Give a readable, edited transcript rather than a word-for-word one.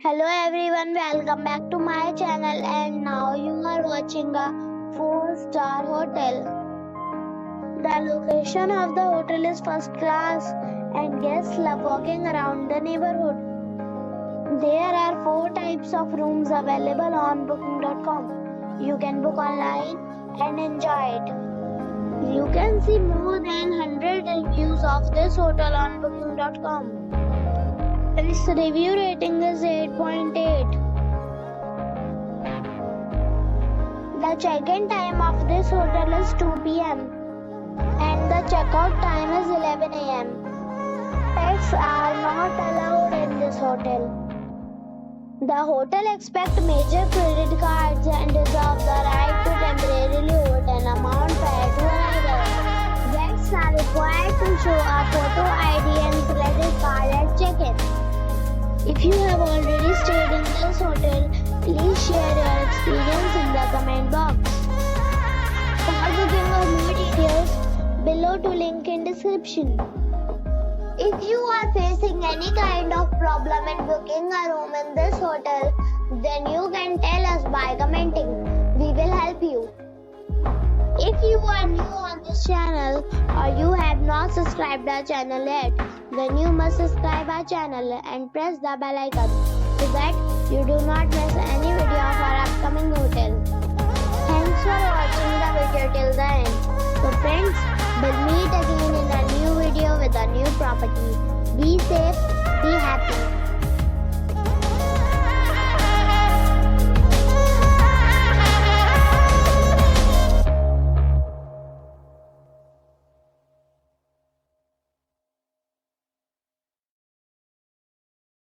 Hello everyone, welcome back to my channel and now you are watching a 4-star hotel. The location of the hotel is first class and guests love walking around the neighborhood. There are 4 types of rooms available on booking.com. You can book online and enjoy it. You can see more than 100 reviews of this hotel on booking.com. Its review rating is 8.8. The check-in time of this hotel is 2 p.m. and the check-out time is 11 a.m. Pets are not allowed in this hotel. The hotel accepts major credit cards and reserves the right to temporarily hold an amount prior to arrival. Guests are required to show a photo ID and credit card at check-in. If you have already stayed in this hotel, please share your experience in the comment box. For booking or more details, below to link in description. If you are facing any kind of problem in booking a room in this hotel, then you can tell us by commenting. We will help you. If you are new on this channel or you have not subscribed our channel yet, then you must subscribe our channel and press the bell icon so that you do not miss any video of our upcoming hotel. Thanks for watching the video till the end. So friends, we'll meet again in a new video with a new property. Be safe, be happy.